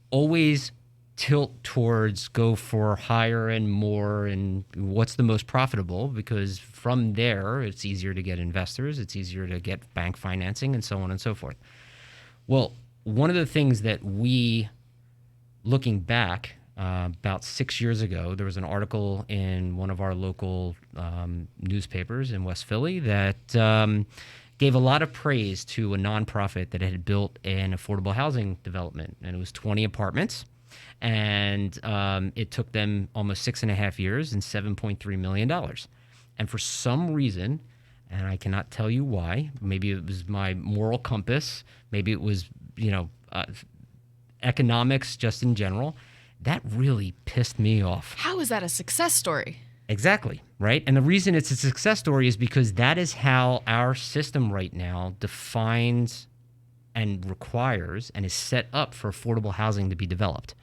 always tilt towards go for higher and more and what's the most profitable, because from there it's easier to get investors, it's easier to get bank financing, and so on and so forth. Well, one of the things that we, looking back about 6 years ago, there was an article in one of our local newspapers in West Philly that gave a lot of praise to a nonprofit that had built an affordable housing development, and it was 20 apartments. And it took them almost 6.5 years and $7.3 million. And for some reason, and I cannot tell you why, maybe it was my moral compass, maybe it was, economics just in general, that really pissed me off. How is that a success story? Exactly, right? And the reason it's a success story is because that is how our system right now defines and requires and is set up for affordable housing to be developed.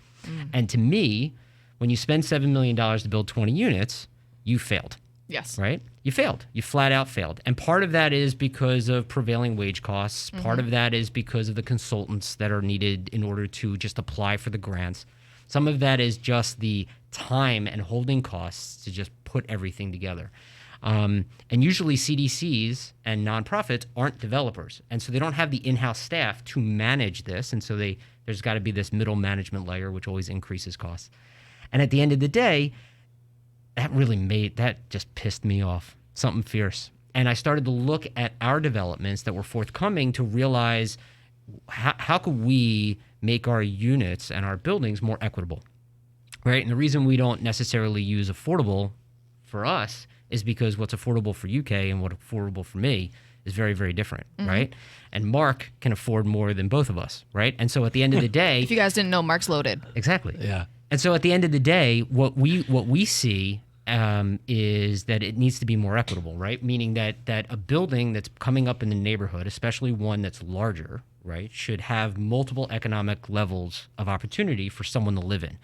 And to me, when you spend $7 million to build 20 units, you failed. Yes. Right? You failed. You flat out failed. And part of that is because of prevailing wage costs. Part of that is because of the consultants that are needed in order to just apply for the grants. Some of that is just the time and holding costs to just put everything together. And usually CDCs and nonprofits aren't developers. And so they don't have the in-house staff to manage this. And so there's got to be this middle management layer, which always increases costs. And at the end of the day, that just pissed me off, something fierce. And I started to look at our developments that were forthcoming to realize how could we make our units and our buildings more equitable, right? And the reason we don't necessarily use affordable for us is because what's affordable for UK and what's affordable for me is very, very different, right? And Mark can afford more than both of us, right? And so at the end of the day... If you guys didn't know, Mark's loaded. Exactly. Yeah. And so at the end of the day, what we see is that it needs to be more equitable, right? Meaning that a building that's coming up in the neighborhood, especially one that's larger, right, should have multiple economic levels of opportunity for someone to live in.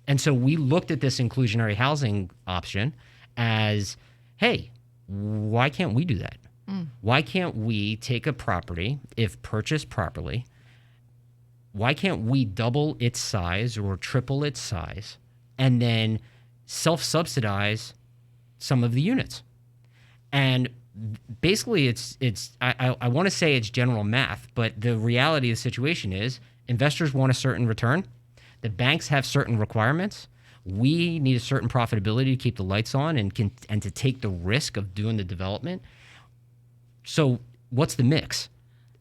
And so we looked at this inclusionary housing option as, hey, why can't we do that? Why can't we take a property, if purchased properly, why can't we double its size or triple its size and then self-subsidize some of the units? And basically I want to say it's general math, but the reality of the situation is investors want a certain return. The banks have certain requirements. We need a certain profitability to keep the lights on and to take the risk of doing the development. So what's the mix?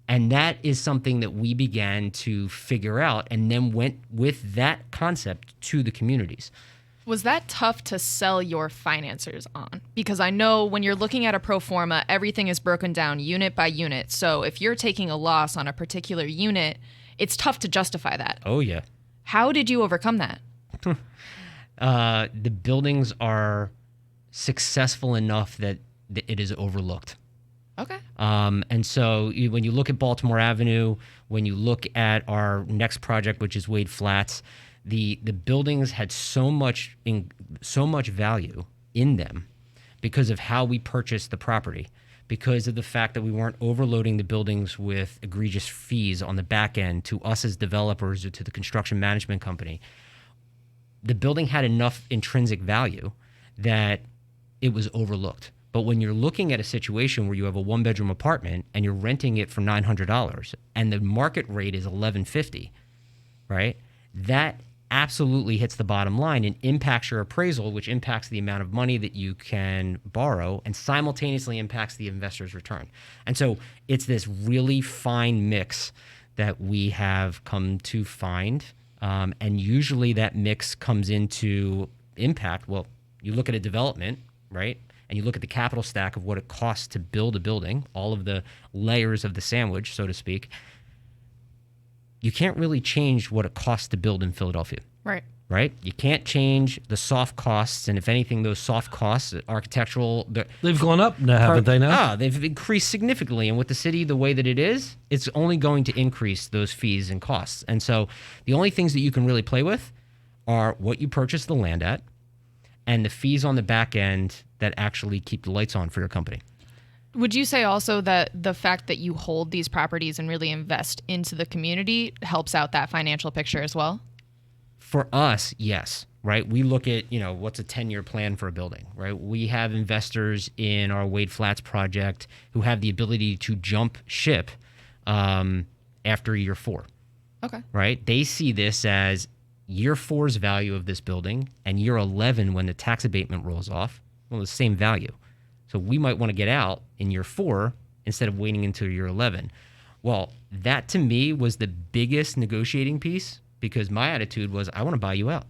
And that is something that we began to figure out and then went with that concept to the communities. Was that tough to sell your financiers on? Because I know when you're looking at a pro forma, everything is broken down unit by unit. So if you're taking a loss on a particular unit, it's tough to justify that. Oh, yeah. How did you overcome that? The buildings are successful enough that it is overlooked. Okay. And so when you look at Baltimore Avenue, when you look at our next project, which is Wade Flats, the buildings had so much value in them because of how we purchased the property, because of the fact that we weren't overloading the buildings with egregious fees on the back end to us as developers or to the construction management company. The building had enough intrinsic value that it was overlooked. But when you're looking at a situation where you have a one-bedroom apartment and you're renting it for $900 and the market rate is $1,150, right? That absolutely hits the bottom line and impacts your appraisal, which impacts the amount of money that you can borrow and simultaneously impacts the investor's return. And so it's this really fine mix that we have come to find. And usually that mix comes into impact. Well, you look at a development, right? And you look at the capital stack of what it costs to build a building, all of the layers of the sandwich, so to speak. You can't really change what it costs to build in Philadelphia. Right. Right? You can't change the soft costs. And if anything, those soft costs, architectural... They've gone up now, haven't they now? They've increased significantly. And with the city the way that it is, it's only going to increase those fees and costs. And so the only things that you can really play with are what you purchase the land at and the fees on the back end that actually keep the lights on for your company. Would you say also that the fact that you hold these properties and really invest into the community helps out that financial picture as well? For us, yes, right? We look at, what's a 10-year plan for a building, right? We have investors in our Wade Flats project who have the ability to jump ship after year 4. Okay. Right? They see this as year 4's value of this building and year 11 when the tax abatement rolls off, well, the same value. So we might want to get out in year 4 instead of waiting until year 11. Well, that to me was the biggest negotiating piece because my attitude was, I want to buy you out.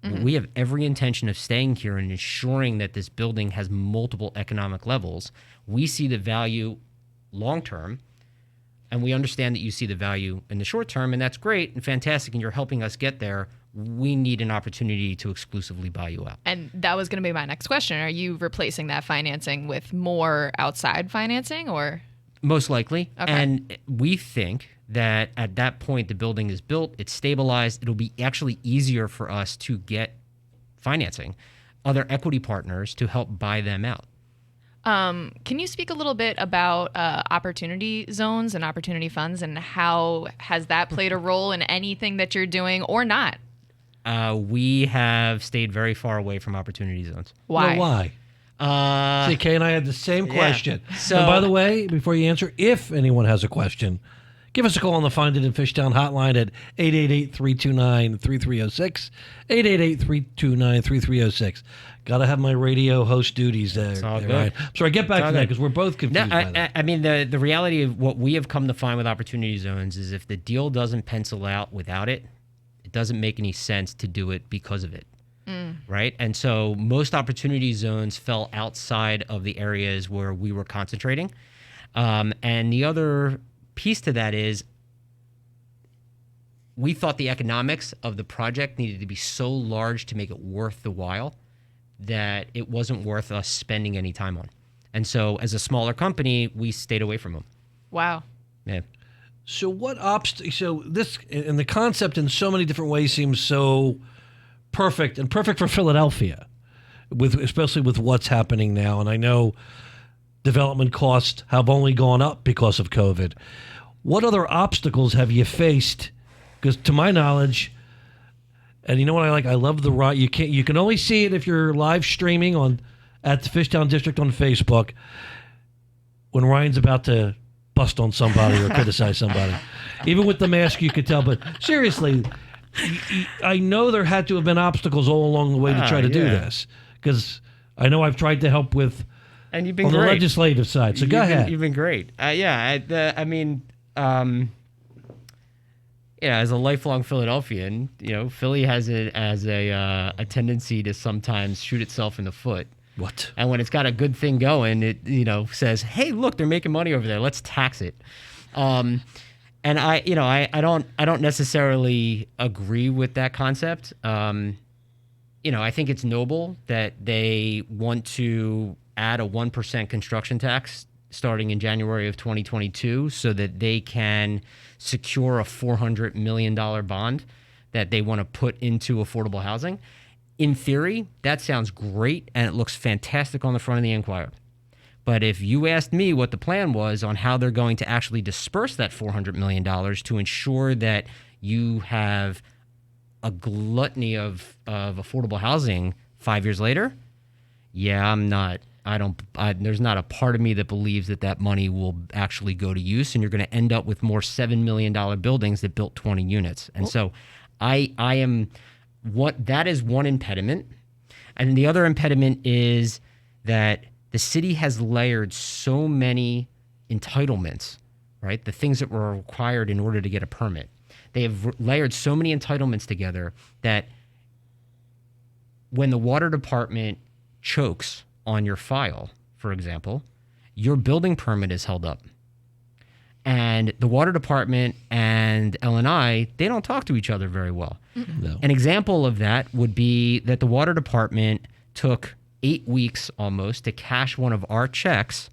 Mm-hmm. We have every intention of staying here and ensuring that this building has multiple economic levels. We see the value long term, and we understand that you see the value in the short term, and that's great and fantastic, and you're helping us get there. We need an opportunity to exclusively buy you out. And that was going to be my next question. Are you replacing that financing with more outside financing or? Most likely. Okay. And we think that at that point, the building is built, it's stabilized, it'll be actually easier for us to get financing, other equity partners to help buy them out. Can you speak a little bit about opportunity zones and opportunity funds and how has that played a role in anything that you're doing or not? We have stayed very far away from opportunity zones. Why? Well, why? See, Kay and I had the same question. Yeah. So, and by the way, before you answer, if anyone has a question, give us a call on the Find It in Fishtown hotline at 888-329-3306, 888-329-3306. Got to have my radio host duties there. It's all good. Right? Sorry, get back to that because we're both confused by that. I mean, the reality of what we have come to find with opportunity zones is if the deal doesn't pencil out without it, it doesn't make any sense to do it because of it. Right? And so most opportunity zones fell outside of the areas where we were concentrating. And the other piece to that is we thought the economics of the project needed to be so large to make it worth the while that it wasn't worth us spending any time on. And so as a smaller company, we stayed away from them. Wow. Yeah. So so this, and the concept in so many different ways seems so perfect for Philadelphia, especially with what's happening now. And I know development costs have only gone up because of COVID. What other obstacles have you faced? Because to my knowledge, and you know what I like? I love the ride. You can only see it if you're live streaming at the Fishtown District on Facebook when Ryan's about to bust on somebody or criticize somebody. Even with the mask, you could tell. But seriously, I know there had to have been obstacles all along the way to try to do this. Because I know I've tried to help with and you've been on great. the legislative side. So go ahead. You've been great. As a lifelong Philadelphian, Philly has a tendency to sometimes shoot itself in the foot. What? And when it's got a good thing going, it says, "Hey, look, they're making money over there. Let's tax it." And I don't necessarily agree with that concept. I think it's noble that they want to add a 1% construction tax starting in January of 2022 so that they can secure a $400 million bond that they want to put into affordable housing. In theory, that sounds great, and it looks fantastic on the front of the Enquirer. But if you asked me what the plan was on how they're going to actually disperse that $400 million to ensure that you have a gluttony of affordable housing 5 years later, there's not a part of me that believes that money will actually go to use, and you're going to end up with more $7 million buildings that built 20 units. And so that is one impediment. And the other impediment is that the city has layered so many entitlements, right? The things that were required in order to get a permit. They have layered so many entitlements together that when the water department chokes on your file, for example, your building permit is held up. And the water department and L&I, they don't talk to each other very well. No. An example of that would be that the water department took 8 weeks almost to cash one of our checks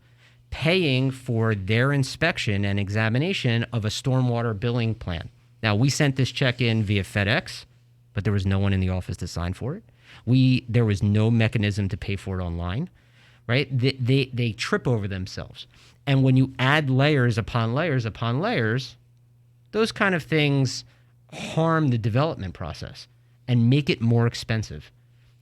paying for their inspection and examination of a stormwater billing plan. Now, we sent this check in via FedEx, but there was no one in the office to sign for it. There was no mechanism to pay for it online, right? They trip over themselves. And when you add layers upon layers upon layers, those kind of things harm the development process and make it more expensive.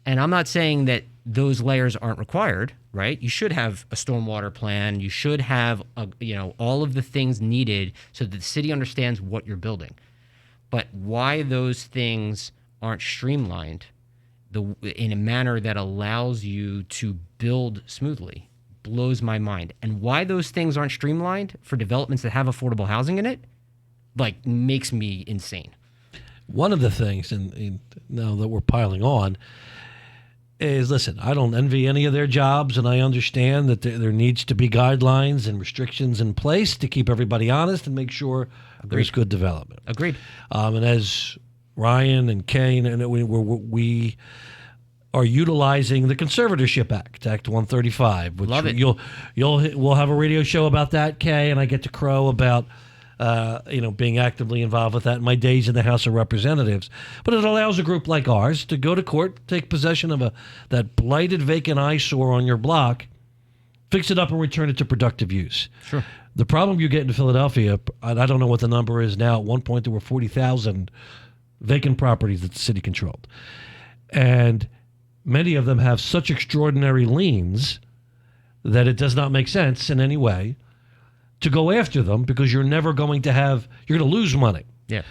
And I'm not saying that those layers aren't required, right? You should have a stormwater plan. You should have, all of the things needed so that the city understands what you're building. But why those things aren't streamlined in a manner that allows you to build smoothly blows my mind. And why those things aren't streamlined for developments that have affordable housing in it, makes me insane. One of the things, and now that we're piling on, is, listen, I don't envy any of their jobs, and I understand that there needs to be guidelines and restrictions in place to keep everybody honest and make sure there's good development. Agreed. And as Ryan and Kae, and we are utilizing the Conservatorship Act, Act 135. Which Love it. We'll have a radio show about that, Kae, and I get to crow about being actively involved with that in my days in the House of Representatives. But it allows a group like ours to go to court, take possession of that blighted vacant eyesore on your block, fix it up, and return it to productive use. Sure. The problem you get in Philadelphia, I don't know what the number is now. At one point, there were 40,000 vacant properties that the city controlled. And many of them have such extraordinary liens that it does not make sense in any way to go after them, because you're going to lose money. Yeah.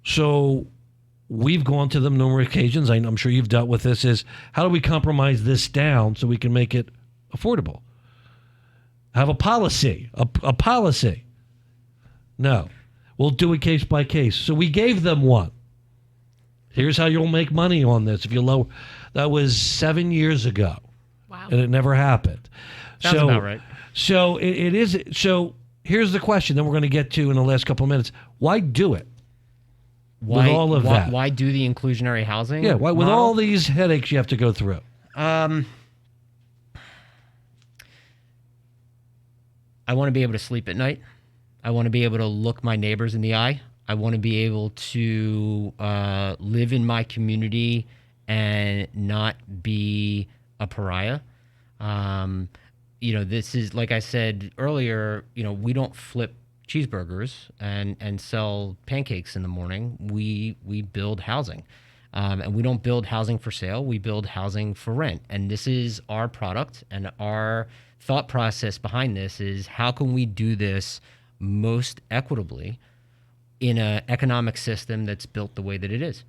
So we've gone to them numerous occasions. I'm sure you've dealt with this, is how do we compromise this down so we can make it affordable? Have a policy, a policy. No, we'll do it case by case. So we gave them one. Here's how you'll make money on this if you lower. That was 7 years ago. Wow. And it never happened. Sounds about right. So it is. So here's the question that we're going to get to in the last couple of minutes. Why do it? With all of that. Why do the inclusionary housing? Yeah, with all these headaches you have to go through. I want to be able to sleep at night. I want to be able to look my neighbors in the eye. I want to be able to live in my community and not be a pariah. This is, like I said earlier, we don't flip cheeseburgers and sell pancakes in the morning. We build housing. And we don't build housing for sale. We build housing for rent. And this is our product, and our thought process behind this is, how can we do this most equitably in an economic system that's built the way that it is?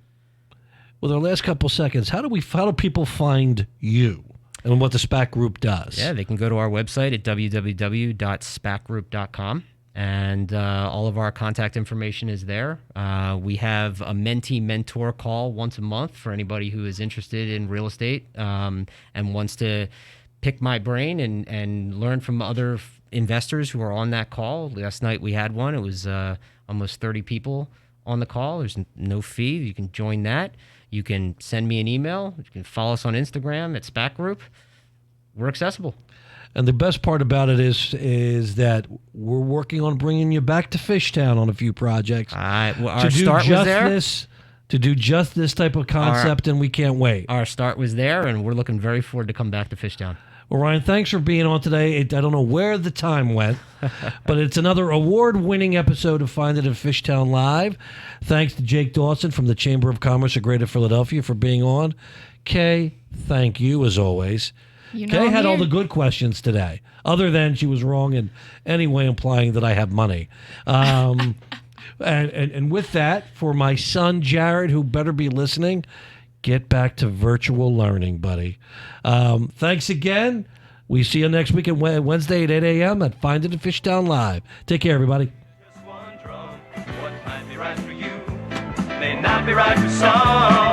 Well, our last couple seconds, how do people find you and what the Spak Group does? Yeah, they can go to our website at www.spakgroup.com, and all of our contact information is there. We have a mentee-mentor call once a month for anybody who is interested in real estate and wants to pick my brain and learn from other investors who are on that call. Last night we had one. It was almost 30 people on the call. There's no fee. You can join that. You can send me an email. You can follow us on Instagram at Spak Group. We're accessible. And the best part about it is that we're working on bringing you back to Fishtown on a few projects. Our start was there. To do just this type of concept, and we can't wait. Our start was there, and we're looking very forward to come back to Fishtown. Well, Ryan, thanks for being on today. I don't know where the time went, but it's another award-winning episode of Find It in Fishtown Live. Thanks to Jake Dawson from the Chamber of Commerce of Greater Philadelphia for being on. Kae, thank you as always. Kae had all the good questions today, other than she was wrong in any way implying that I have money. And with that, for my son Jared, who better be listening, get back to virtual learning, buddy. Thanks again. We see you next week at Wednesday at 8 a.m. at Find It in Fishtown Live. Take care, everybody. Just one drum. What might be right for you may not be right for some.